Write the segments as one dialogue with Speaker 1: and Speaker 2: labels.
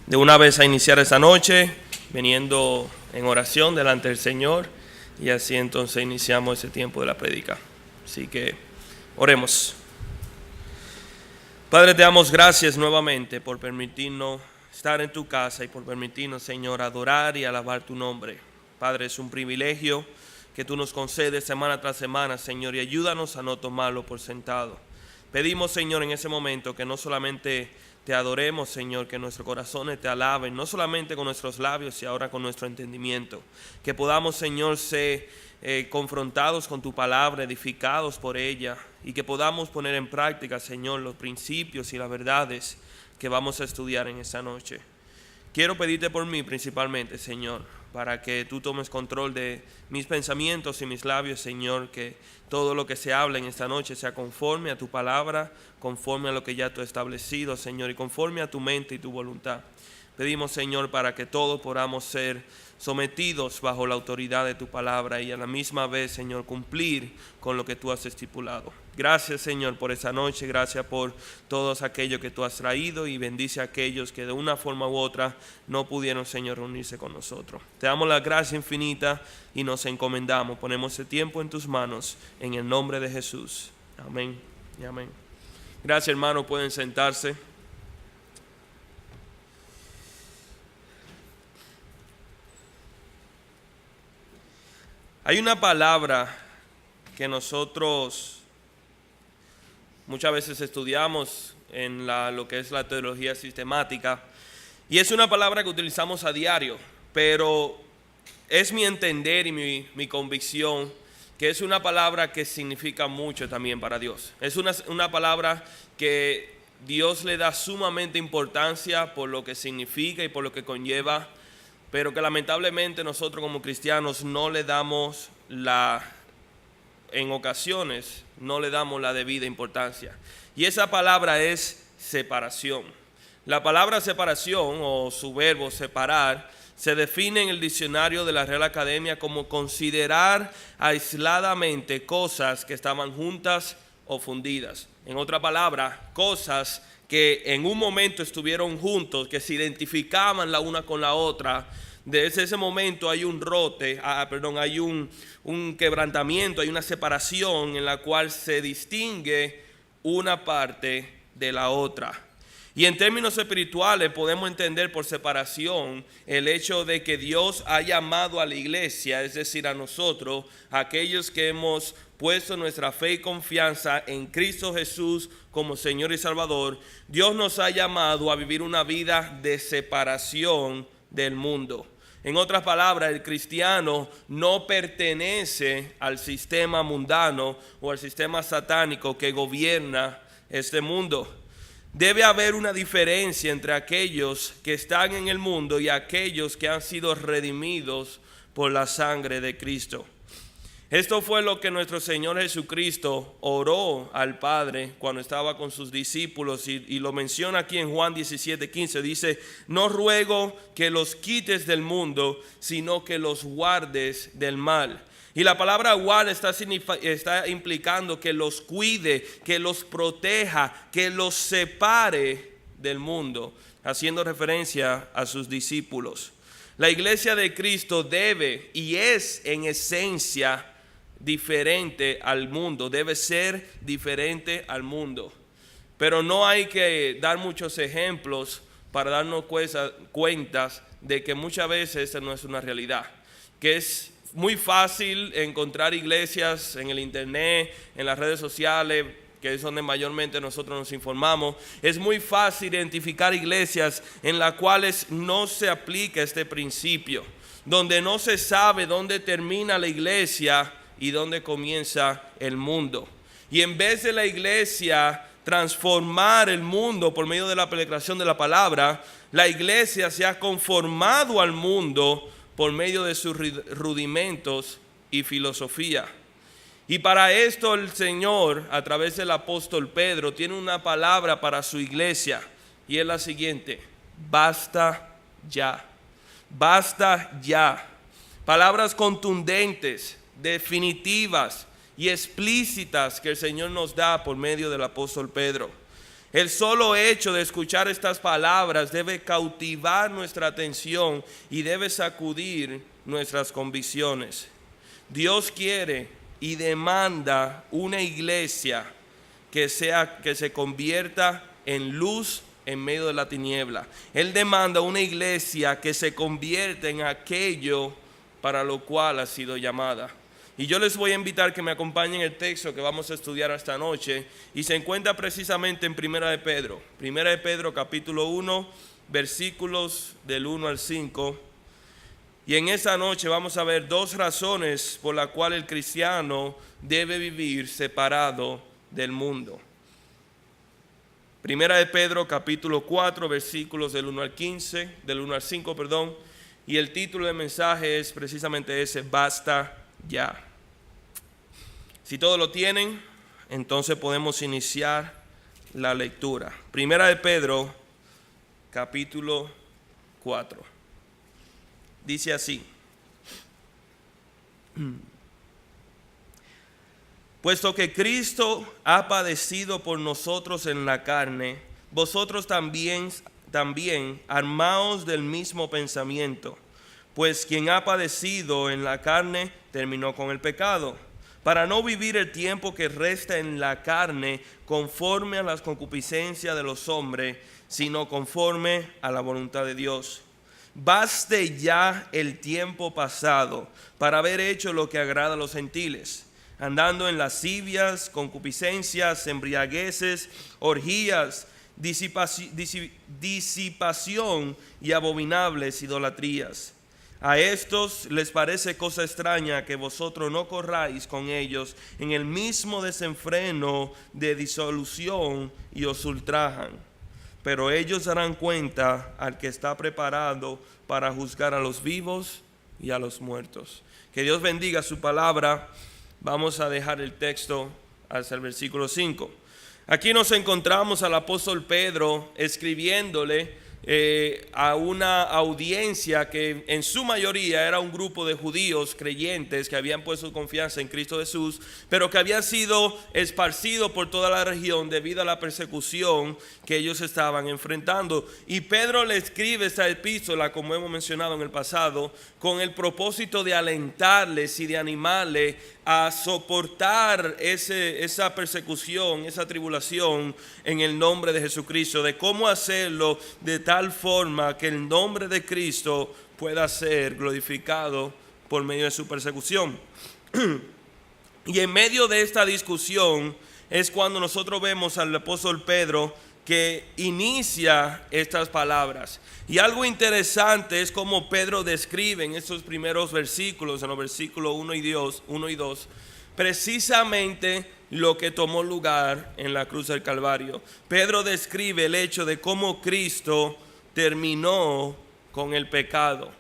Speaker 1: de una vez a iniciar esta noche, viniendo en oración delante del Señor, y así entonces iniciamos ese tiempo de la prédica. Así que oremos. Padre, te damos gracias nuevamente por permitirnos estar en tu casa y por permitirnos, Señor, adorar y alabar tu nombre. Padre, es un privilegio que tú nos concedes semana tras semana, Señor, y ayúdanos a no tomarlo por sentado. Pedimos, Señor, en ese momento que no solamente te adoremos, Señor, que nuestros corazones te alaben, no solamente con nuestros labios y ahora con nuestro entendimiento. Que podamos, Señor, ser confrontados con tu palabra, edificados por ella, y que podamos poner en práctica, Señor, los principios y las verdades que vamos a estudiar en esta noche. Quiero pedirte por mí principalmente, Señor, para que tú tomes control de mis pensamientos y mis labios, Señor, que todo lo que se habla en esta noche sea conforme a tu palabra, conforme a lo que ya tú has establecido, Señor, y conforme a tu mente y tu voluntad. Pedimos, Señor, para que todos podamos ser sometidos bajo la autoridad de tu palabra y a la misma vez, Señor, cumplir con lo que tú has estipulado. Gracias, Señor, por esa noche, gracias por todos aquellos que tú has traído y bendice a aquellos que de una forma u otra no pudieron, Señor, reunirse con nosotros. Te damos la gracia infinita y nos encomendamos, ponemos ese tiempo en tus manos, en el nombre de Jesús. Amén y amén. Gracias, hermanos, pueden sentarse. Hay una palabra que nosotros muchas veces estudiamos en lo que es la teología sistemática, y es una palabra que utilizamos a diario, pero es mi entender y mi convicción que es una palabra que significa mucho también para Dios. Es una palabra que Dios le da sumamente importancia por lo que significa y por lo que conlleva, pero que lamentablemente nosotros como cristianos no le damos en ocasiones no le damos la debida importancia. Y esa palabra es separación. La palabra separación, o su verbo separar, se define en el diccionario de la Real Academia como considerar aisladamente cosas que estaban juntas o fundidas. En otra palabra, cosas que en un momento estuvieron juntos, que se identificaban la una con la otra. Desde ese momento hay un rote, hay un quebrantamiento, hay una separación en la cual se distingue una parte de la otra. Y en términos espirituales podemos entender por separación el hecho de que Dios ha llamado a la iglesia, es decir, a nosotros, aquellos que hemos puesto nuestra fe y confianza en Cristo Jesús como Señor y Salvador. Dios nos ha llamado a vivir una vida de separación del mundo. En otras palabras, el cristiano no pertenece al sistema mundano o al sistema satánico que gobierna este mundo. Debe haber una diferencia entre aquellos que están en el mundo y aquellos que han sido redimidos por la sangre de Cristo. Esto fue lo que nuestro Señor Jesucristo oró al Padre cuando estaba con sus discípulos, y lo menciona aquí en Juan 17:15. Dice: no ruego que los quites del mundo, sino que los guardes del mal. Y la palabra guarda está implicando que los cuide, que los proteja, que los separe del mundo, haciendo referencia a sus discípulos. La iglesia de Cristo debe y es en esencia diferente al mundo, debe ser diferente al mundo. Pero no hay que dar muchos ejemplos para darnos cuentas de que muchas veces esa no es una realidad. Que es muy fácil encontrar iglesias en el internet, en las redes sociales, que es donde mayormente nosotros nos informamos. Es muy fácil identificar iglesias en las cuales no se aplica este principio, donde no se sabe dónde termina la iglesia y dónde comienza el mundo. Y en vez de la iglesia transformar el mundo por medio de la predicación de la palabra, la iglesia se ha conformado al mundo por medio de sus rudimentos y filosofía. Y para esto el Señor, a través del apóstol Pedro, tiene una palabra para su iglesia, y es la siguiente: basta ya. Basta ya. Palabras contundentes, definitivas y explícitas que el Señor nos da por medio del apóstol Pedro. El solo hecho de escuchar estas palabras debe cautivar nuestra atención y debe sacudir nuestras convicciones. Dios quiere y demanda una iglesia que se convierta en luz en medio de la tiniebla. Él demanda una iglesia que se convierta en aquello para lo cual ha sido llamada. Y yo les voy a invitar que me acompañen el texto que vamos a estudiar esta noche, y se encuentra precisamente en Primera de Pedro. Primera de Pedro capítulo 1, versículos del 1 al 5. Y en esta noche vamos a ver dos razones por las cuales el cristiano debe vivir separado del mundo. Primera de Pedro capítulo 4, versículos del 1 al 15, del 1 al 5, perdón. Y el título del mensaje es precisamente ese: basta ya. Si todos lo tienen, entonces podemos iniciar la lectura. Primera de Pedro, capítulo 4. Dice así: puesto que Cristo ha padecido por nosotros en la carne, vosotros también armaos del mismo pensamiento. Pues quien ha padecido en la carne terminó con el pecado, para no vivir el tiempo que resta en la carne conforme a las concupiscencias de los hombres, sino conforme a la voluntad de Dios. Baste ya el tiempo pasado para haber hecho lo que agrada a los gentiles, andando en lascivias, concupiscencias, embriagueces, orgías, disipación y abominables idolatrías. A estos les parece cosa extraña que vosotros no corráis con ellos en el mismo desenfreno de disolución y os ultrajan. Pero ellos darán cuenta al que está preparado para juzgar a los vivos y a los muertos. Que Dios bendiga su palabra. Vamos a dejar el texto hasta el versículo 5. Aquí nos encontramos al apóstol Pedro escribiéndole a una audiencia que en su mayoría era un grupo de judíos creyentes que habían puesto confianza en Cristo Jesús, pero que había sido esparcido por toda la región debido a la persecución que ellos estaban enfrentando. Y Pedro le escribe esta epístola, como hemos mencionado en el pasado, con el propósito de alentarles y de animarles a soportar esa persecución, esa tribulación en el nombre de Jesucristo, de cómo hacerlo de tal forma que el nombre de Cristo pueda ser glorificado por medio de su persecución. Y en medio de esta discusión es cuando nosotros vemos al apóstol Pedro que inicia estas palabras. Y algo interesante es cómo Pedro describe en estos primeros versículos, en los versículos 1 y 2, precisamente lo que tomó lugar en la cruz del Calvario. Pedro describe el hecho de cómo Cristo terminó con el pecado.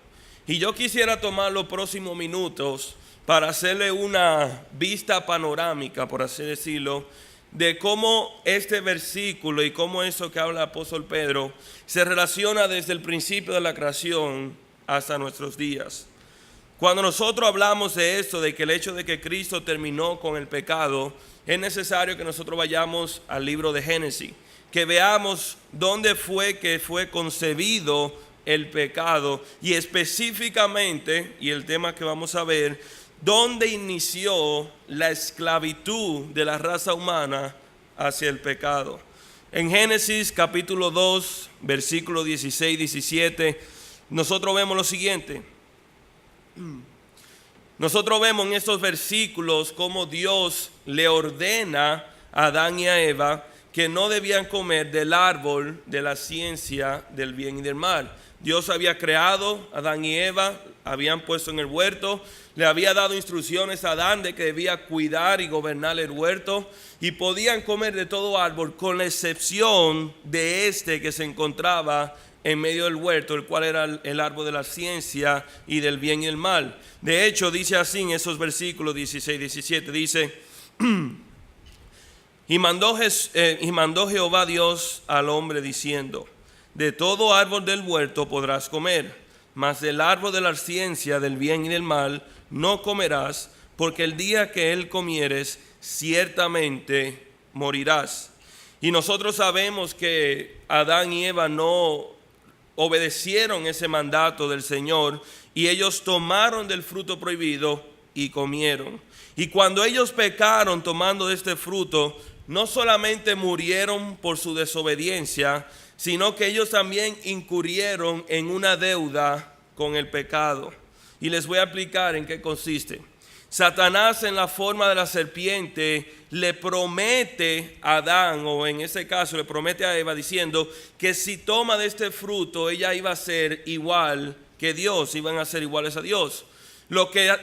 Speaker 1: Y yo quisiera tomar los próximos minutos para hacerle una vista panorámica, por así decirlo, de cómo este versículo y cómo eso que habla el apóstol Pedro se relaciona desde el principio de la creación hasta nuestros días. Cuando nosotros hablamos de esto, de que el hecho de que Cristo terminó con el pecado, es necesario que nosotros vayamos al libro de Génesis, que veamos dónde fue que fue concebido el pecado, y específicamente, y el tema que vamos a ver, dónde inició la esclavitud de la raza humana hacia el pecado. En Génesis capítulo 2, versículos 16 y 17, nosotros vemos lo siguiente. Nosotros vemos en estos versículos cómo Dios le ordena a Adán y a Eva que no debían comer del árbol de la ciencia del bien y del mal. Dios había creado a Adán y Eva, habían puesto en el huerto, le había dado instrucciones a Adán de que debía cuidar y gobernar el huerto, y podían comer de todo árbol con la excepción de este que se encontraba en medio del huerto, el cual era el árbol de la ciencia y del bien y el mal. De hecho, dice así en esos versículos 16 y 17, dice: y mandó Jehová Dios al hombre diciendo: de todo árbol del huerto podrás comer, mas del árbol de la ciencia del bien y del mal no comerás, porque el día que él comieres ciertamente morirás. Y nosotros sabemos que Adán y Eva no obedecieron ese mandato del Señor y ellos tomaron del fruto prohibido y comieron. Y cuando ellos pecaron tomando de este fruto, no solamente murieron por su desobediencia, sino que ellos también incurrieron en una deuda con el pecado. Y les voy a explicar en qué consiste. Satanás, en la forma de la serpiente, le promete a Adán, o en ese caso le promete a Eva, diciendo que si toma de este fruto ella iba a ser igual que Dios, iban a ser iguales a Dios. Lo que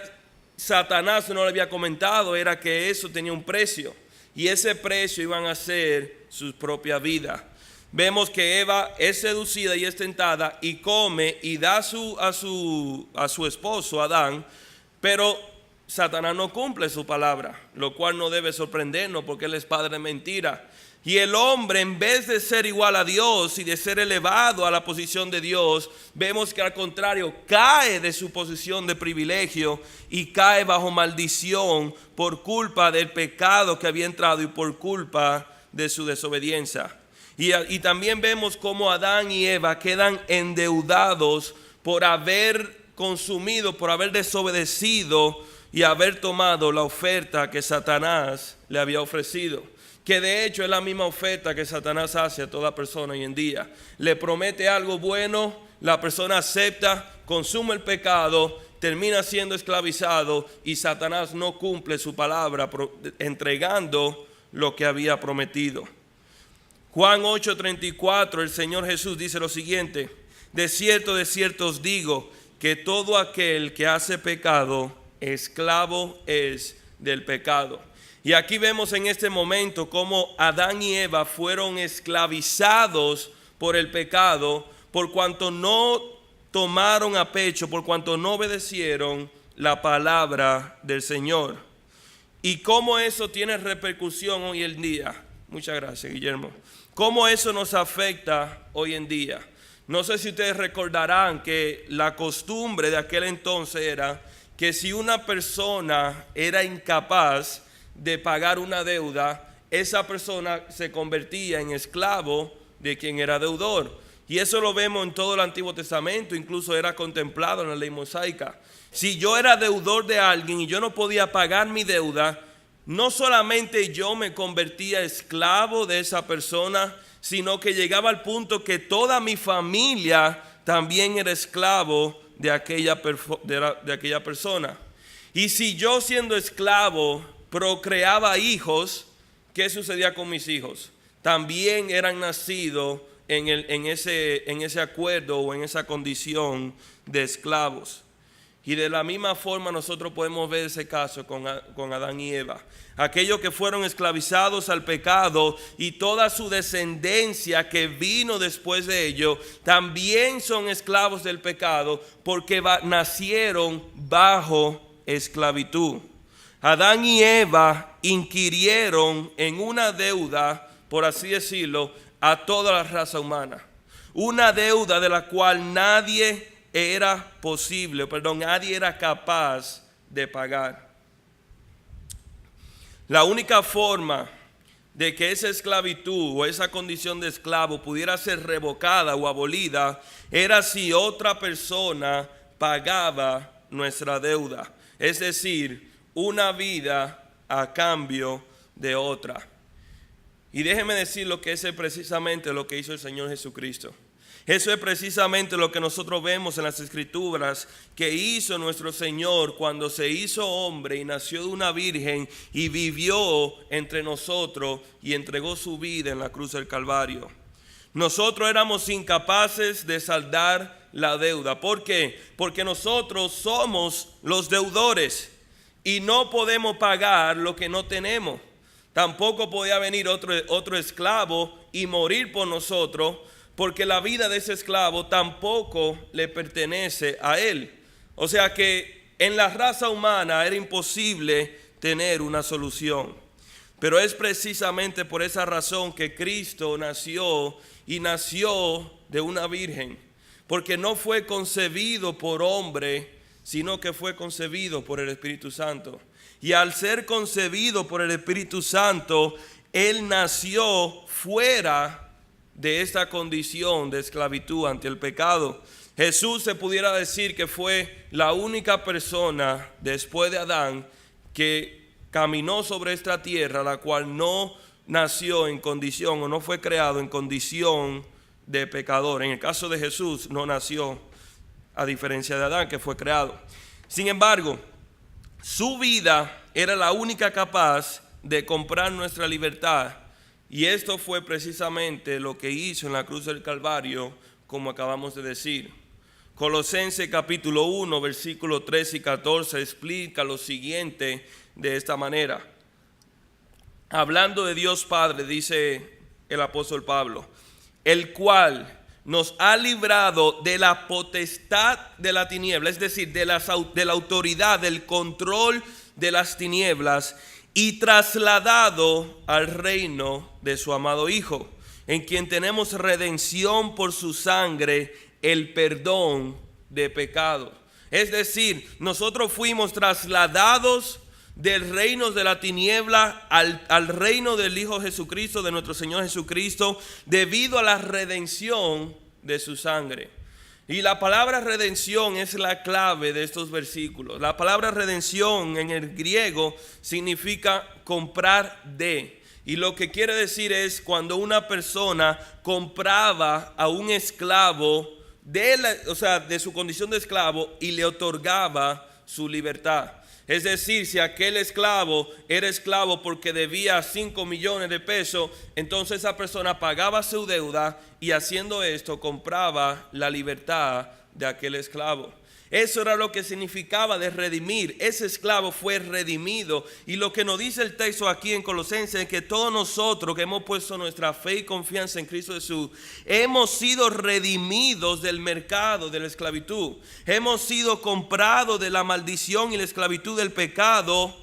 Speaker 1: Satanás no le había comentado era que eso tenía un precio, y ese precio iban a ser su propia vida. Vemos que Eva es seducida y es tentada y come y da a su esposo Adán, pero Satanás no cumple su palabra, lo cual no debe sorprendernos porque él es padre de mentira. Y el hombre, en vez de ser igual a Dios y de ser elevado a la posición de Dios, vemos que al contrario cae de su posición de privilegio y cae bajo maldición por culpa del pecado que había entrado y por culpa de su desobediencia. Y también vemos cómo Adán y Eva quedan endeudados por haber consumido, por haber desobedecido y haber tomado la oferta que Satanás le había ofrecido, que de hecho es la misma oferta que Satanás hace a toda persona hoy en día. Le promete algo bueno, la persona acepta, consume el pecado, termina siendo esclavizado y Satanás no cumple su palabra entregando lo que había prometido. Juan 8:34, el Señor Jesús dice lo siguiente: de cierto os digo, que todo aquel que hace pecado, esclavo es del pecado. Y aquí vemos en este momento cómo Adán y Eva fueron esclavizados por el pecado, por cuanto no tomaron a pecho, por cuanto no obedecieron la palabra del Señor. Y cómo eso tiene repercusión hoy en día. Muchas gracias, Guillermo. Cómo eso nos afecta hoy en día. No sé si ustedes recordarán que la costumbre de aquel entonces era que si una persona era incapaz de pagar una deuda, esa persona se convertía en esclavo de quien era deudor. Y eso lo vemos en todo el Antiguo Testamento, incluso era contemplado en la ley mosaica. Si yo era deudor de alguien y yo no podía pagar mi deuda, no solamente yo me convertía esclavo de esa persona, sino que llegaba al punto que toda mi familia también era esclavo de aquella persona. Y si yo, siendo esclavo, procreaba hijos, ¿qué sucedía con mis hijos? También eran nacidos en ese acuerdo o en esa condición de esclavos. Y de la misma forma nosotros podemos ver ese caso con Adán y Eva. Aquellos que fueron esclavizados al pecado y toda su descendencia que vino después de ello, también son esclavos del pecado porque nacieron bajo esclavitud. Adán y Eva inquirieron en una deuda, por así decirlo, a toda la raza humana. Una deuda de la cual nadie era capaz de pagar. La única forma de que esa esclavitud o esa condición de esclavo pudiera ser revocada o abolida era si otra persona pagaba nuestra deuda, es decir, una vida a cambio de otra. Y déjeme decir lo que es precisamente lo que hizo el Señor Jesucristo. Eso es precisamente lo que nosotros vemos en las Escrituras que hizo nuestro Señor cuando se hizo hombre y nació de una virgen y vivió entre nosotros y entregó su vida en la cruz del Calvario. Nosotros éramos incapaces de saldar la deuda. ¿Por qué? Porque nosotros somos los deudores y no podemos pagar lo que no tenemos. Tampoco podía venir otro esclavo y morir por nosotros, porque la vida de ese esclavo tampoco le pertenece a él. O sea que en la raza humana era imposible tener una solución. Pero es precisamente por esa razón que Cristo nació y nació de una virgen. Porque no fue concebido por hombre, sino que fue concebido por el Espíritu Santo. Y al ser concebido por el Espíritu Santo, Él nació fuera de esta condición de esclavitud ante el pecado. Jesús se pudiera decir que fue la única persona después de Adán que caminó sobre esta tierra, la cual no nació en condición o no fue creado en condición de pecador. En el caso de Jesús no nació, a diferencia de Adán, que fue creado. Sin embargo, su vida era la única capaz de comprar nuestra libertad, y esto fue precisamente lo que hizo en la cruz del Calvario, como acabamos de decir. Colosenses capítulo 1, versículos 13 y 14 explica lo siguiente de esta manera. Hablando de Dios Padre, dice el apóstol Pablo, el cual nos ha librado de la potestad de la tiniebla, es decir, de la autoridad, del control de las tinieblas, y trasladado al reino de su amado Hijo, en quien tenemos redención por su sangre, el perdón de pecado. Es decir, nosotros fuimos trasladados del reino de la tiniebla al reino del Hijo Jesucristo, de nuestro Señor Jesucristo, debido a la redención de su sangre. Y la palabra redención es la clave de estos versículos. La palabra redención en el griego significa comprar de. Y lo que quiere decir es cuando una persona compraba a un esclavo de su condición de esclavo y le otorgaba su libertad. Es decir, si aquel esclavo era esclavo porque debía 5 millones de pesos, entonces esa persona pagaba su deuda y haciendo esto compraba la libertad de aquel esclavo. Eso era lo que significaba de redimir. Ese esclavo fue redimido. Y lo que nos dice el texto aquí en Colosenses es que todos nosotros que hemos puesto nuestra fe y confianza en Cristo Jesús, hemos sido redimidos del mercado de la esclavitud. Hemos sido comprados de la maldición y la esclavitud del pecado,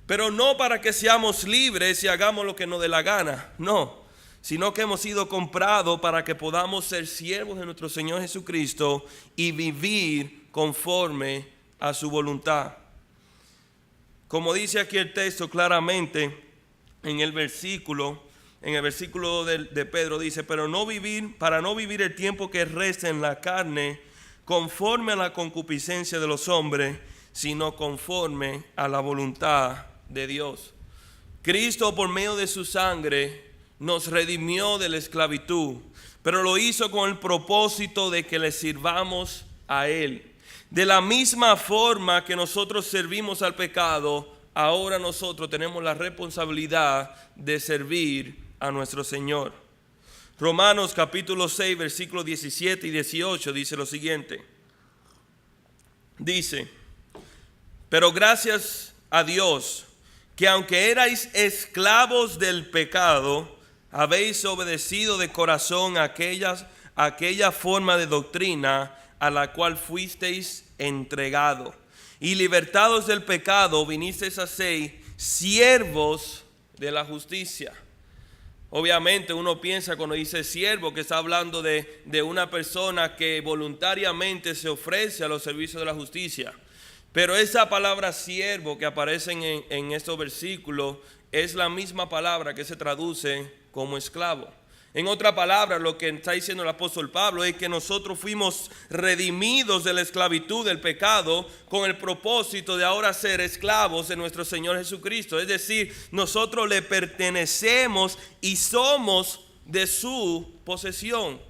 Speaker 1: pero no para que seamos libres y hagamos lo que nos dé la gana, no, sino que hemos sido comprados para que podamos ser siervos de nuestro Señor Jesucristo y vivir conforme a su voluntad. Como dice aquí el texto claramente en el versículo de Pedro dice, para no vivir el tiempo que resta en la carne conforme a la concupiscencia de los hombres, sino conforme a la voluntad de Dios. Cristo por medio de su sangre nos redimió de la esclavitud, pero lo hizo con el propósito de que le sirvamos a Él. De la misma forma que nosotros servimos al pecado, ahora nosotros tenemos la responsabilidad de servir a nuestro Señor. Romanos capítulo 6, versículos 17 y 18 dice lo siguiente. Dice, pero gracias a Dios, que aunque erais esclavos del pecado, habéis obedecido de corazón aquella forma de doctrina a la cual fuisteis entregados, y libertados del pecado vinisteis a ser siervos de la justicia. Obviamente uno piensa cuando dice siervo que está hablando de una persona que voluntariamente se ofrece a los servicios de la justicia. Pero esa palabra siervo que aparece en estos versículos es la misma palabra que se traduce como esclavo. En otra palabra, lo que está diciendo el apóstol Pablo es que nosotros fuimos redimidos de la esclavitud del pecado con el propósito de ahora ser esclavos de nuestro Señor Jesucristo. Es decir, nosotros le pertenecemos y somos de su posesión.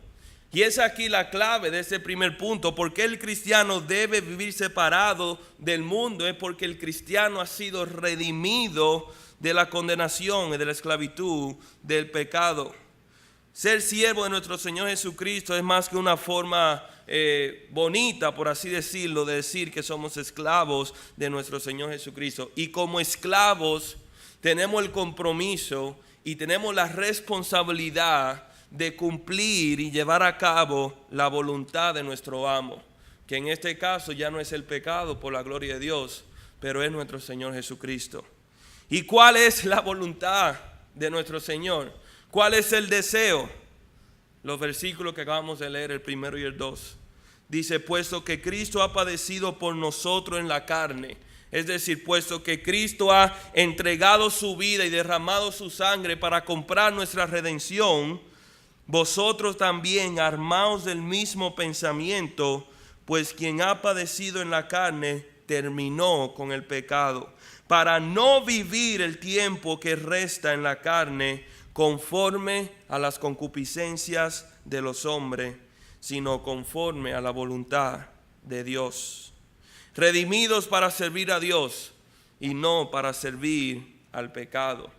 Speaker 1: Y es aquí la clave de este primer punto. ¿Por qué el cristiano debe vivir separado del mundo? Es porque el cristiano ha sido redimido de la condenación y de la esclavitud del pecado. Ser siervo de nuestro Señor Jesucristo es más que una forma bonita, por así decirlo, de decir que somos esclavos de nuestro Señor Jesucristo. Y como esclavos tenemos el compromiso y tenemos la responsabilidad de cumplir y llevar a cabo la voluntad de nuestro amo, que en este caso ya no es el pecado por la gloria de Dios, pero es nuestro Señor Jesucristo. ¿Y cuál es la voluntad de nuestro Señor? ¿Cuál es el deseo? Los versículos que acabamos de leer, el primero y el 2. Dice, puesto que Cristo ha padecido por nosotros en la carne, Es decir, puesto que Cristo ha entregado su vida y derramado su sangre para comprar nuestra redención, vosotros también armaos del mismo pensamiento, pues quien ha padecido en la carne terminó con el pecado, para no vivir el tiempo que resta en la carne conforme a las concupiscencias de los hombres, sino conforme a la voluntad de Dios. Redimidos para servir a Dios y no para servir al pecado.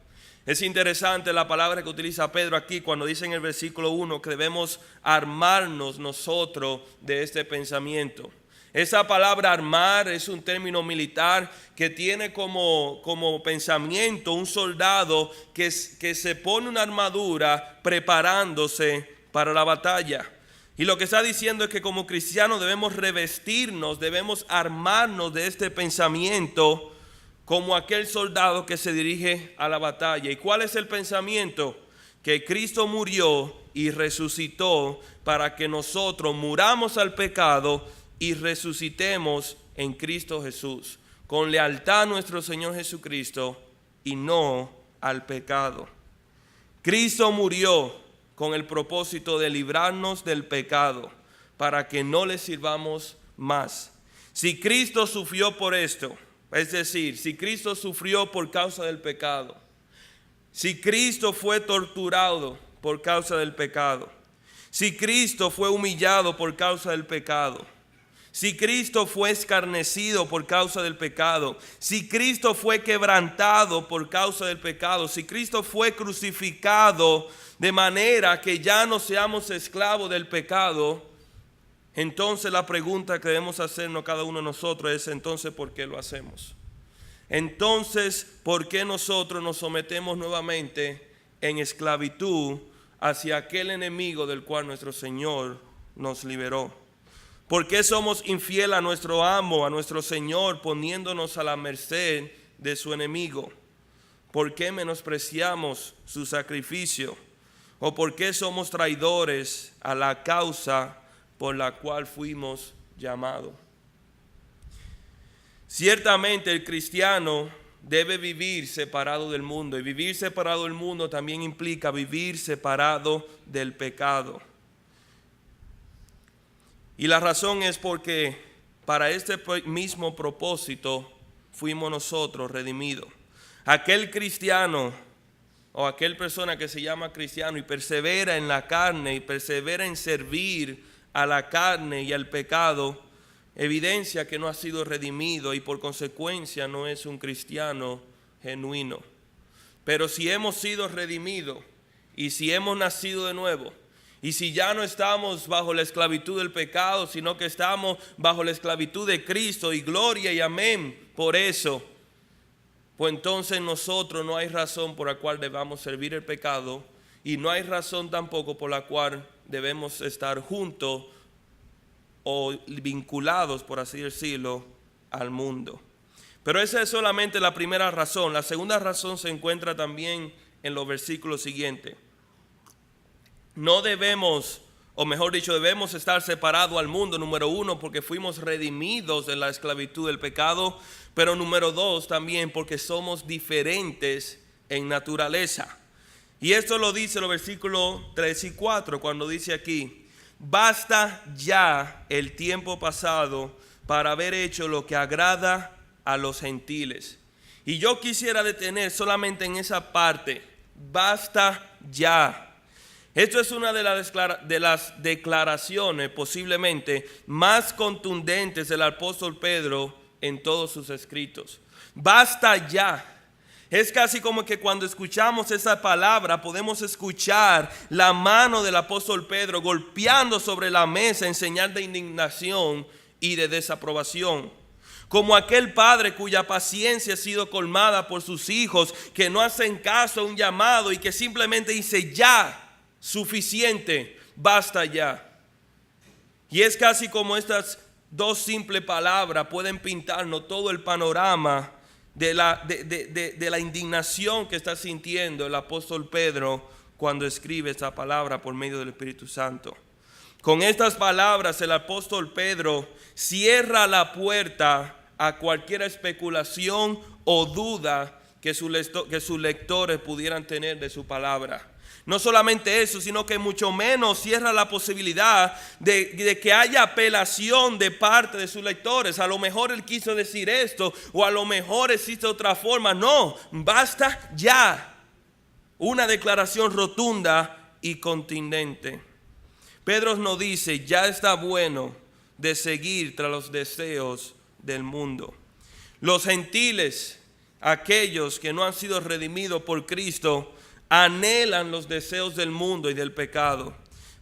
Speaker 1: Es interesante la palabra que utiliza Pedro aquí cuando dice en el versículo 1 que debemos armarnos nosotros de este pensamiento. Esa palabra armar es un término militar que tiene como pensamiento un soldado que se pone una armadura preparándose para la batalla. Y lo que está diciendo es que como cristianos debemos revestirnos, debemos armarnos de este pensamiento como aquel soldado que se dirige a la batalla. ¿Y cuál es el pensamiento? Que Cristo murió y resucitó para que nosotros muramos al pecado y resucitemos en Cristo Jesús, con lealtad a nuestro Señor Jesucristo y no al pecado. Cristo murió con el propósito de librarnos del pecado, para que no le sirvamos más. Si Cristo sufrió por esto, es decir, si Cristo sufrió por causa del pecado, si Cristo fue torturado por causa del pecado, si Cristo fue humillado por causa del pecado, si Cristo fue escarnecido por causa del pecado, si Cristo fue quebrantado por causa del pecado, si Cristo fue crucificado de manera que ya no seamos esclavos del pecado, entonces la pregunta que debemos hacernos cada uno de nosotros es: entonces, ¿por qué lo hacemos? Entonces, ¿por qué nosotros nos sometemos nuevamente en esclavitud hacia aquel enemigo del cual nuestro Señor nos liberó? ¿Por qué somos infieles a nuestro amo, a nuestro Señor, poniéndonos a la merced de su enemigo? ¿Por qué menospreciamos su sacrificio? ¿O por qué somos traidores a la causa por la cual fuimos llamados? Ciertamente el cristiano debe vivir separado del mundo, y vivir separado del mundo también implica vivir separado del pecado. Y la razón es porque para este mismo propósito fuimos nosotros redimidos. Aquel cristiano o aquel persona que se llama cristiano y persevera en la carne y persevera en servir a la carne y al pecado, evidencia que no ha sido redimido y por consecuencia no es un cristiano genuino. Pero si hemos sido redimidos y si hemos nacido de nuevo, y si ya no estamos bajo la esclavitud del pecado, sino que estamos bajo la esclavitud de Cristo, y gloria y amén por eso, pues entonces nosotros no hay razón por la cual debamos servir el pecado, y no hay razón tampoco por la cual debemos estar juntos o vinculados, por así decirlo, al mundo. Pero esa es solamente la primera razón. La segunda razón se encuentra también en los versículos siguientes. No debemos, o mejor dicho, debemos estar separados al mundo, número uno, porque fuimos redimidos de la esclavitud del pecado, pero número dos también porque somos diferentes en naturaleza. Y esto lo dice los versículos 3 y 4, cuando dice aquí: basta ya el tiempo pasado para haber hecho lo que agrada a los gentiles. Y yo quisiera detener solamente en esa parte: basta ya. Esto es una de las declaraciones posiblemente más contundentes del apóstol Pedro en todos sus escritos. Basta ya. Es casi como que cuando escuchamos esa palabra podemos escuchar la mano del apóstol Pedro golpeando sobre la mesa en señal de indignación y de desaprobación. Como aquel padre cuya paciencia ha sido colmada por sus hijos que no hacen caso a un llamado y que simplemente dice: ya, suficiente, basta ya. Y es casi como estas dos simples palabras pueden pintarnos todo el panorama de la indignación que está sintiendo el apóstol Pedro cuando escribe esta palabra por medio del Espíritu Santo. Con estas palabras el apóstol Pedro cierra la puerta a cualquier especulación o duda que sus lectores pudieran tener de su palabra. No solamente eso, sino que mucho menos cierra la posibilidad de que haya apelación de parte de sus lectores. A lo mejor él quiso decir esto, o a lo mejor existe otra forma. No, basta ya. Una declaración rotunda y contundente. Pedro nos dice, ya está bueno de seguir tras los deseos del mundo. Los gentiles, aquellos que no han sido redimidos por Cristo, anhelan los deseos del mundo y del pecado.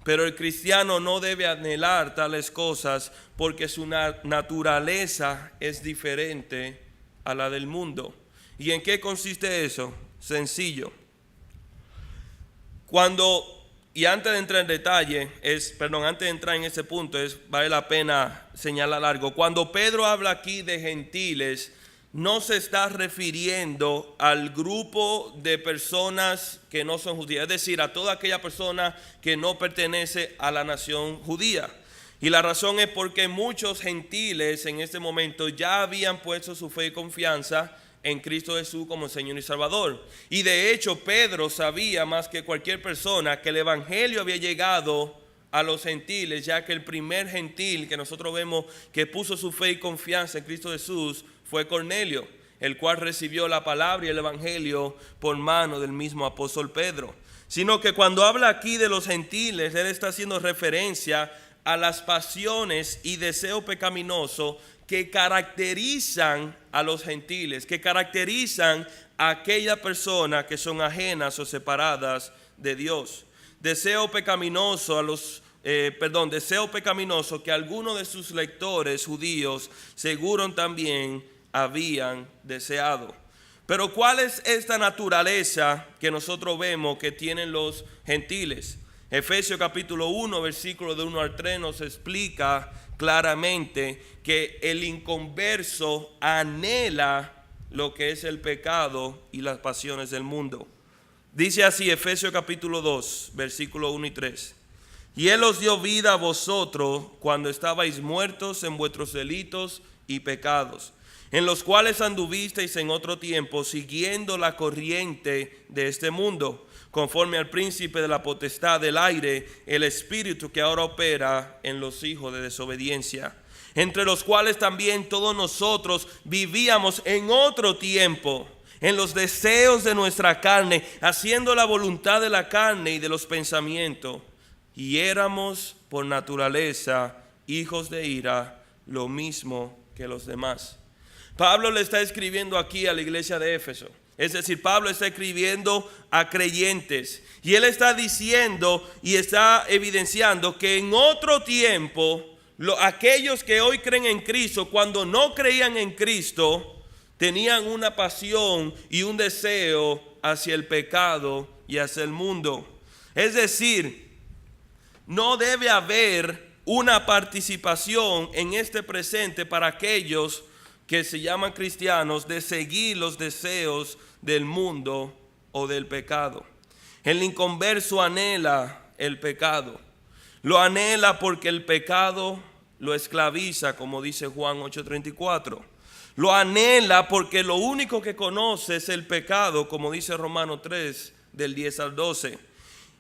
Speaker 1: Pero el cristiano no debe anhelar tales cosas porque su naturaleza es diferente a la del mundo. ¿Y en qué consiste eso? Sencillo. Antes de entrar en detalle, antes de entrar en ese punto, vale la pena señalar algo. Cuando Pedro habla aquí de gentiles, no se está refiriendo al grupo de personas que no son judías, es decir, a toda aquella persona que no pertenece a la nación judía. Y la razón es porque muchos gentiles en este momento ya habían puesto su fe y confianza en Cristo Jesús como Señor y Salvador. Y de hecho Pedro sabía más que cualquier persona que el evangelio había llegado a los gentiles, ya que el primer gentil que nosotros vemos que puso su fe y confianza en Cristo Jesús fue Cornelio, el cual recibió la palabra y el evangelio por mano del mismo apóstol Pedro. Sino que cuando habla aquí de los gentiles, él está haciendo referencia a las pasiones y deseos pecaminosos que caracterizan a los gentiles, que caracterizan a aquellas personas que son ajenas o separadas de Dios. Deseo pecaminoso que algunos de sus lectores judíos seguro también habían deseado. Pero ¿cuál es esta naturaleza que nosotros vemos que tienen los gentiles? Efesios capítulo 1, versículo de 1 al 3 nos explica claramente que el inconverso anhela lo que es el pecado y las pasiones del mundo. Dice así Efesios capítulo 2, versículo 1 y 3. Y Él os dio vida a vosotros cuando estabais muertos en vuestros delitos y pecados, en los cuales anduvisteis en otro tiempo, siguiendo la corriente de este mundo, conforme al príncipe de la potestad del aire, el espíritu que ahora opera en los hijos de desobediencia, entre los cuales también todos nosotros vivíamos en otro tiempo, en los deseos de nuestra carne, haciendo la voluntad de la carne y de los pensamientos, y éramos por naturaleza hijos de ira, lo mismo que los demás. Pablo le está escribiendo aquí a la iglesia de Éfeso. Es decir, Pablo está escribiendo a creyentes y él está diciendo y está evidenciando que en otro tiempo, aquellos que hoy creen en Cristo, cuando no creían en Cristo, tenían una pasión y un deseo hacia el pecado y hacia el mundo. Es decir, no debe haber una participación en este presente para aquellos que se llaman cristianos de seguir los deseos del mundo o del pecado. El inconverso anhela el pecado. Lo anhela porque el pecado lo esclaviza, como dice Juan 8:34. Lo anhela porque lo único que conoce es el pecado, como dice Romanos 3, del 10 al 12.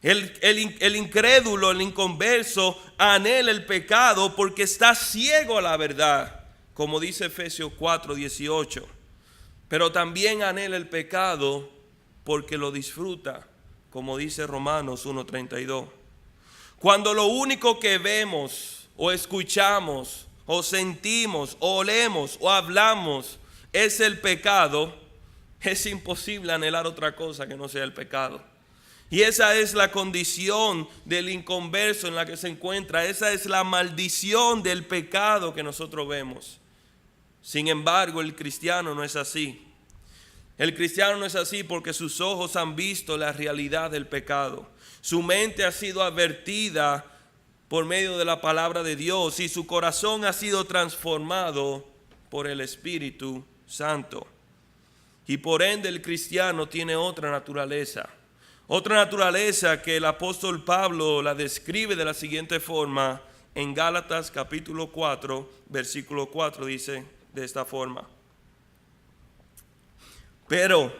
Speaker 1: El incrédulo, el inconverso, anhela el pecado porque está ciego a la verdad, como dice Efesios 4:18. Pero también anhela el pecado porque lo disfruta, como dice Romanos 1:32. Cuando lo único que vemos o escuchamos o sentimos o olemos o hablamos es el pecado, es imposible anhelar otra cosa que no sea el pecado. Y esa es la condición del inconverso en la que se encuentra. Esa es la maldición del pecado que nosotros vemos. Sin embargo, el cristiano no es así. El cristiano no es así porque sus ojos han visto la realidad del pecado. Su mente ha sido advertida por medio de la palabra de Dios y su corazón ha sido transformado por el Espíritu Santo. Y por ende el cristiano tiene otra naturaleza. Otra naturaleza que el apóstol Pablo la describe de la siguiente forma en Gálatas capítulo 4, versículo 4 dice: de esta forma. Pero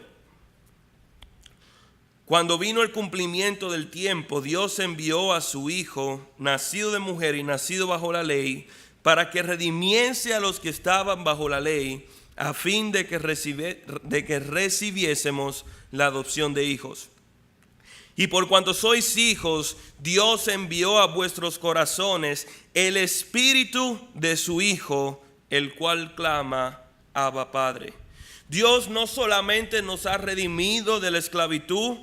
Speaker 1: cuando vino el cumplimiento del tiempo, Dios envió a su Hijo, nacido de mujer y nacido bajo la ley, para que redimiese a los que estaban bajo la ley, a fin de que recibiésemos la adopción de hijos. Y por cuanto sois hijos, Dios envió a vuestros corazones el Espíritu de su Hijo, el cual clama, Abba Padre. Dios no solamente nos ha redimido de la esclavitud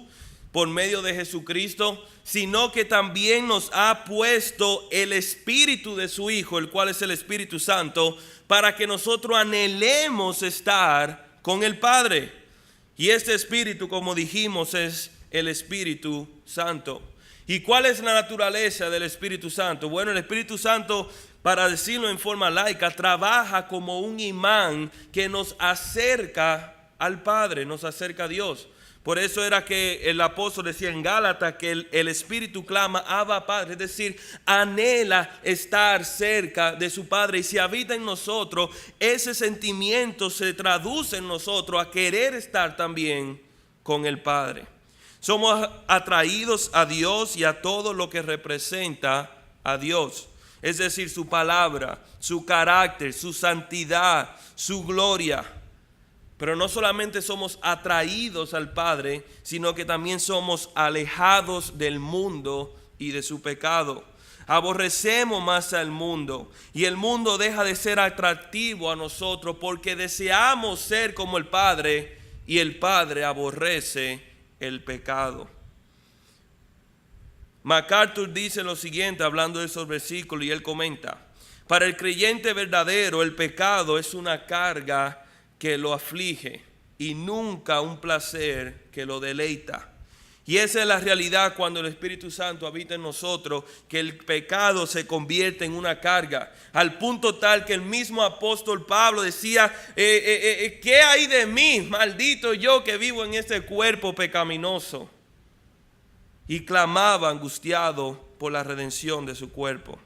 Speaker 1: por medio de Jesucristo, sino que también nos ha puesto el Espíritu de su Hijo, el cual es el Espíritu Santo, para que nosotros anhelemos estar con el Padre. Y este Espíritu, como dijimos, es el Espíritu Santo. ¿Y cuál es la naturaleza del Espíritu Santo? Bueno, el Espíritu Santo, para decirlo en forma laica, trabaja como un imán que nos acerca al Padre, nos acerca a Dios. Por eso era que el apóstol decía en Gálatas que el Espíritu clama, Abba Padre, es decir, anhela estar cerca de su Padre. Y si habita en nosotros, ese sentimiento se traduce en nosotros a querer estar también con el Padre. Somos atraídos a Dios y a todo lo que representa a Dios. Es decir, su palabra, su carácter, su santidad, su gloria. Pero no solamente somos atraídos al Padre, sino que también somos alejados del mundo y de su pecado. Aborrecemos más al mundo y el mundo deja de ser atractivo a nosotros porque deseamos ser como el Padre y el Padre aborrece el pecado. MacArthur dice lo siguiente hablando de esos versículos y él comenta: para el creyente verdadero el pecado es una carga que lo aflige y nunca un placer que lo deleita. Y esa es la realidad cuando el Espíritu Santo habita en nosotros, que el pecado se convierte en una carga, al punto tal que el mismo apóstol Pablo decía, ¿qué hay de mí, maldito yo que vivo en este cuerpo pecaminoso? Y clamaba angustiado por la redención de su cuerpo.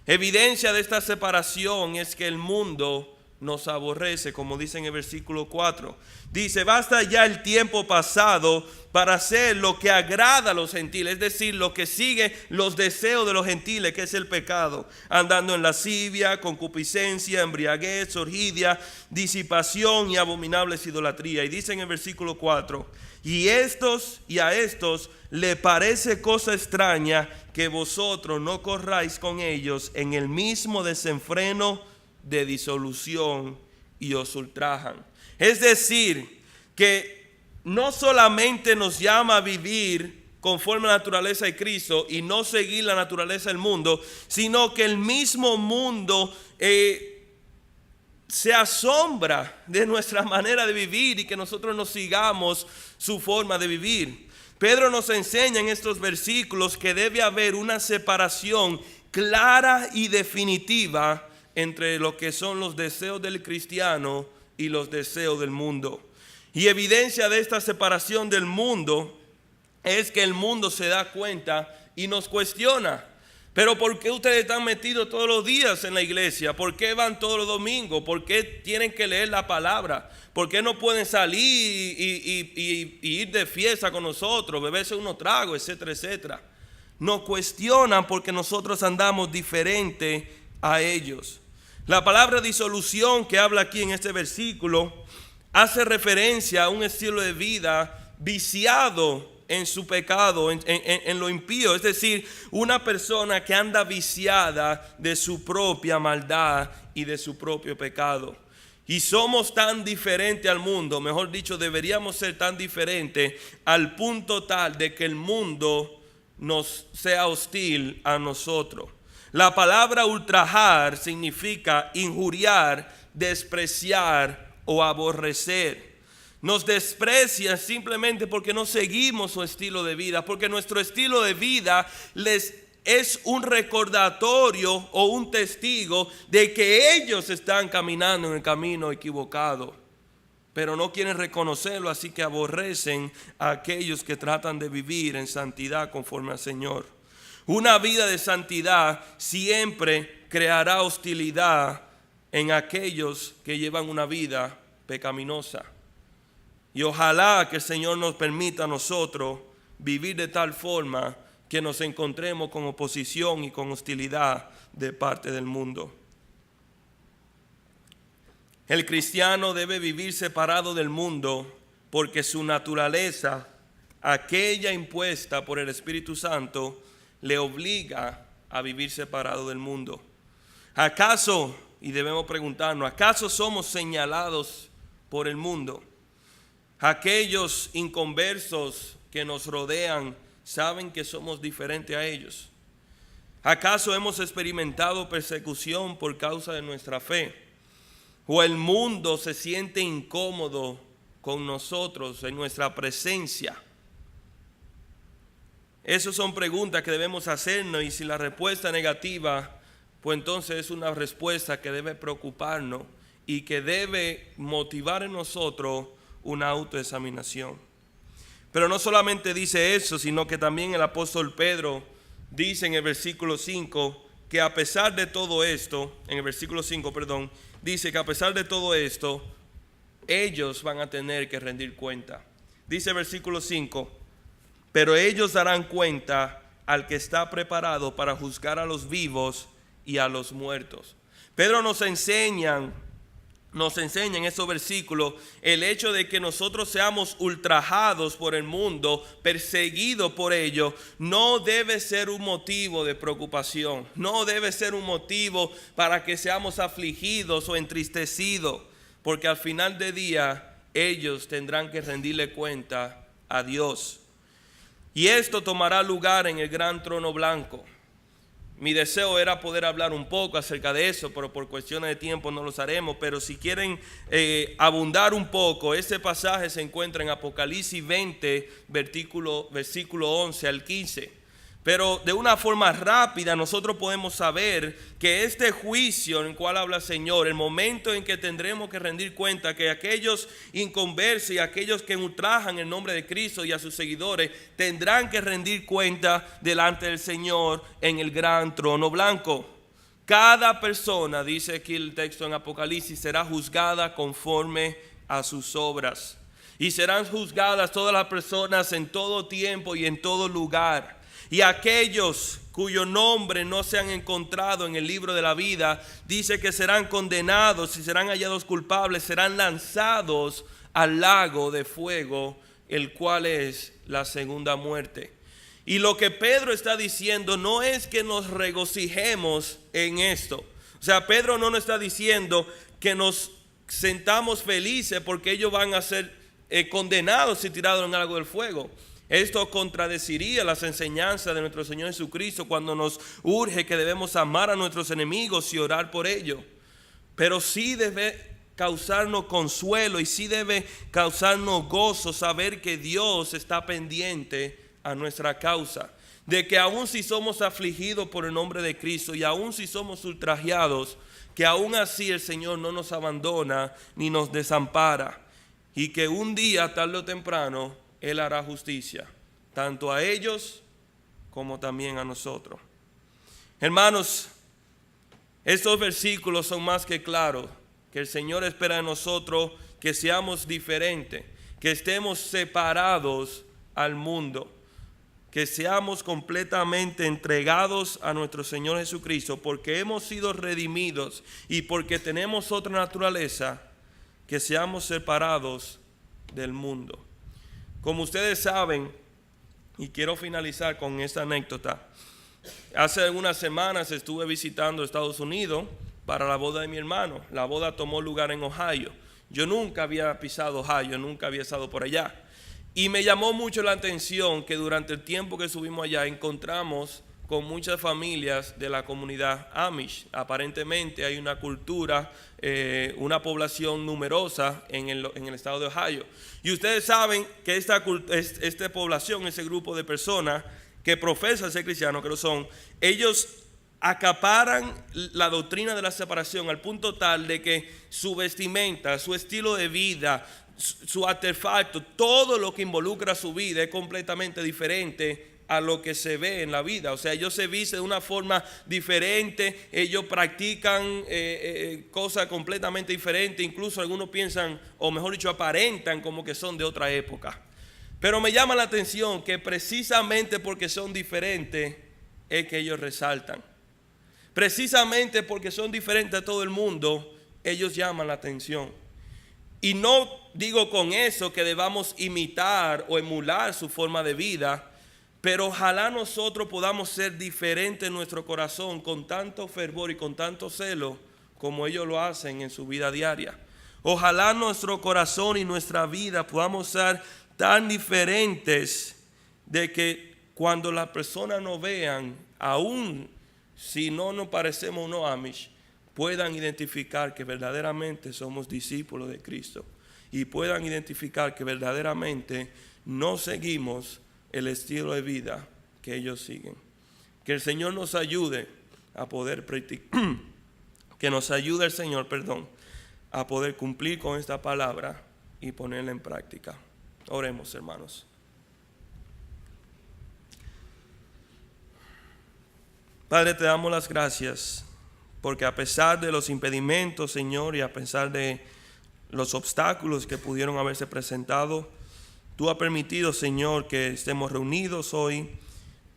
Speaker 1: Evidencia de esta separación es que el mundo nos aborrece, como dice en el versículo 4. Dice, basta ya el tiempo pasado para hacer lo que agrada a los gentiles, es decir, lo que sigue los deseos de los gentiles, que es el pecado, andando en lascivia, concupiscencia, embriaguez, orgía, disipación y abominables idolatría. Y dice en el versículo 4, y a estos le parece cosa extraña que vosotros no corráis con ellos en el mismo desenfreno de disolución y os ultrajan. Es decir, que no solamente nos llama a vivir conforme a la naturaleza de Cristo y no seguir la naturaleza del mundo, sino que el mismo mundo se asombra de nuestra manera de vivir y que nosotros no sigamos su forma de vivir. Pedro nos enseña en estos versículos que debe haber una separación clara y definitiva entre lo que son los deseos del cristiano y los deseos del mundo. Y evidencia de esta separación del mundo es que el mundo se da cuenta y nos cuestiona. Pero ¿por qué ustedes están metidos todos los días en la iglesia? ¿Por qué van todos los domingos? ¿Por qué tienen que leer la palabra? ¿Por qué no pueden salir y ir de fiesta con nosotros, beberse unos tragos, etcétera, etcétera? Nos cuestionan porque nosotros andamos diferente a ellos. La palabra disolución que habla aquí en este versículo hace referencia a un estilo de vida viciado en su pecado, en lo impío. Es decir, una persona que anda viciada de su propia maldad y de su propio pecado. Y somos tan diferentes al mundo, mejor dicho, deberíamos ser tan diferentes al punto tal de que el mundo nos sea hostil a nosotros. La palabra ultrajar significa injuriar, despreciar o aborrecer. Nos desprecian simplemente porque no seguimos su estilo de vida, porque nuestro estilo de vida les es un recordatorio o un testigo de que ellos están caminando en el camino equivocado, pero no quieren reconocerlo, así que aborrecen a aquellos que tratan de vivir en santidad conforme al Señor. Una vida de santidad siempre creará hostilidad en aquellos que llevan una vida pecaminosa. Y ojalá que el Señor nos permita a nosotros vivir de tal forma que nos encontremos con oposición y con hostilidad de parte del mundo. El cristiano debe vivir separado del mundo porque su naturaleza, aquella impuesta por el Espíritu Santo, le obliga a vivir separado del mundo. ¿Acaso, y debemos preguntarnos, acaso somos señalados por el mundo? Aquellos inconversos que nos rodean saben que somos diferentes a ellos. ¿Acaso hemos experimentado persecución por causa de nuestra fe? ¿O el mundo se siente incómodo con nosotros en nuestra presencia? Esas son preguntas que debemos hacernos, y si la respuesta es negativa, pues entonces es una respuesta que debe preocuparnos y que debe motivar en nosotros una autoexaminación. Pero no solamente dice eso, sino que también el apóstol Pedro dice en el versículo 5 que a pesar de todo esto, dice que a pesar de todo esto, ellos van a tener que rendir cuenta. Dice el versículo 5, pero ellos darán cuenta al que está preparado para juzgar a los vivos y a los muertos. Pedro nos enseña en esos versículos el hecho de que nosotros seamos ultrajados por el mundo, perseguidos por ellos, no debe ser un motivo de preocupación, no debe ser un motivo para que seamos afligidos o entristecidos, porque al final del día ellos tendrán que rendirle cuenta a Dios. Y esto tomará lugar en el gran trono blanco. Mi deseo era poder hablar un poco acerca de eso, pero por cuestiones de tiempo no los haremos. Pero si quieren abundar un poco, ese pasaje se encuentra en Apocalipsis 20, versículo 11 al 15. Pero de una forma rápida nosotros podemos saber que este juicio en el cual habla el Señor, el momento en que tendremos que rendir cuenta que aquellos inconversos y aquellos que ultrajan el nombre de Cristo y a sus seguidores tendrán que rendir cuenta delante del Señor en el gran trono blanco. Cada persona, dice aquí el texto en Apocalipsis, será juzgada conforme a sus obras. Y serán juzgadas todas las personas en todo tiempo y en todo lugar. Y aquellos cuyo nombre no se han encontrado en el libro de la vida, dice que serán condenados y serán hallados culpables, serán lanzados al lago de fuego, el cual es la segunda muerte. Y lo que Pedro está diciendo no es que nos regocijemos en esto. O sea, Pedro no nos está diciendo que nos sentamos felices porque ellos van a ser condenados y tirados en algo del fuego. Esto contradeciría las enseñanzas de nuestro Señor Jesucristo cuando nos urge que debemos amar a nuestros enemigos y orar por ellos. Pero sí debe causarnos consuelo y sí debe causarnos gozo saber que Dios está pendiente a nuestra causa. De que aun si somos afligidos por el nombre de Cristo y aun si somos ultrajados, que aún así el Señor no nos abandona ni nos desampara. Y que un día, tarde o temprano, Él hará justicia, tanto a ellos como también a nosotros. Hermanos, estos versículos son más que claros, que el Señor espera de nosotros que seamos diferentes, que estemos separados al mundo, que seamos completamente entregados a nuestro Señor Jesucristo, porque hemos sido redimidos y porque tenemos otra naturaleza, que seamos separados del mundo. Como ustedes saben, y quiero finalizar con esta anécdota, hace algunas semanas estuve visitando Estados Unidos para la boda de mi hermano. La boda tomó lugar en Ohio. Yo nunca había pisado Ohio, nunca había estado por allá. Y me llamó mucho la atención que durante el tiempo que estuvimos allá encontramos con muchas familias de la comunidad Amish. Aparentemente hay una cultura, una población numerosa en el estado de Ohio. Y ustedes saben que esta población, ese grupo de personas que profesan ser cristianos, que lo son, ellos acaparan la doctrina de la separación al punto tal de que su vestimenta, su estilo de vida, su artefacto, todo lo que involucra su vida es completamente diferente a lo que se ve en la vida. O sea, ellos se visten de una forma diferente, ellos practican cosas completamente diferentes, incluso algunos piensan, o mejor dicho, aparentan como que son de otra época. Pero me llama la atención que precisamente porque son diferentes es que ellos resaltan. Precisamente porque son diferentes a todo el mundo, ellos llaman la atención. Y no digo con eso que debamos imitar o emular su forma de vida, pero ojalá nosotros podamos ser diferentes en nuestro corazón con tanto fervor y con tanto celo como ellos lo hacen en su vida diaria. Ojalá nuestro corazón y nuestra vida podamos ser tan diferentes de que cuando las personas nos vean, aún si no nos parecemos unos Amish, puedan identificar que verdaderamente somos discípulos de Cristo y puedan identificar que verdaderamente no seguimos el estilo de vida que ellos siguen. Que el Señor nos ayude a poder practicar, que nos ayude el Señor, a poder cumplir con esta palabra y ponerla en práctica. Oremos, hermanos. Padre, te damos las gracias porque a pesar de los impedimentos, Señor, y a pesar de los obstáculos que pudieron haberse presentado, tú has permitido, Señor, que estemos reunidos hoy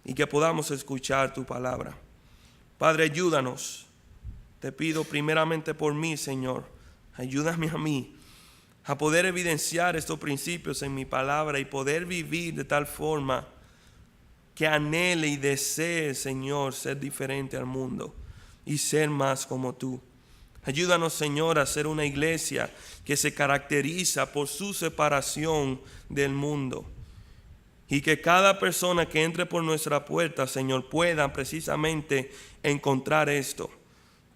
Speaker 1: y que podamos escuchar tu palabra. Padre, ayúdanos. Te pido primeramente por mí, Señor. Ayúdame a mí a poder evidenciar estos principios en mi palabra y poder vivir de tal forma que anhele y desee, Señor, ser diferente al mundo y ser más como tú. Ayúdanos, Señor, a ser una iglesia que se caracteriza por su separación del mundo. Y que cada persona que entre por nuestra puerta, Señor, pueda precisamente encontrar esto.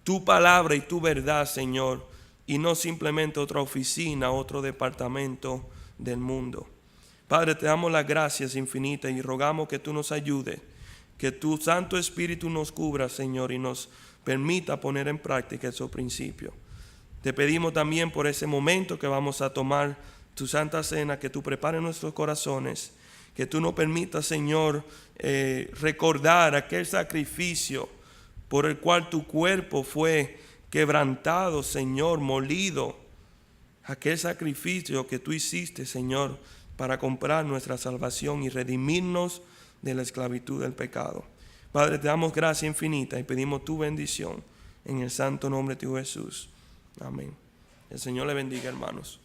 Speaker 1: Tu palabra y tu verdad, Señor, y no simplemente otra oficina, otro departamento del mundo. Padre, te damos las gracias infinitas y rogamos que tú nos ayudes, que tu Santo Espíritu nos cubra, Señor, y nos permita poner en práctica esos principios. Te pedimos también por ese momento que vamos a tomar tu Santa Cena, que tú prepares nuestros corazones, que tú nos permitas, Señor, recordar aquel sacrificio por el cual tu cuerpo fue quebrantado, Señor, molido. Aquel sacrificio que tú hiciste, Señor, para comprar nuestra salvación y redimirnos de la esclavitud del pecado. Padre, te damos gracia infinita y pedimos tu bendición en el santo nombre de tu Jesús. Amén. El Señor le bendiga, hermanos.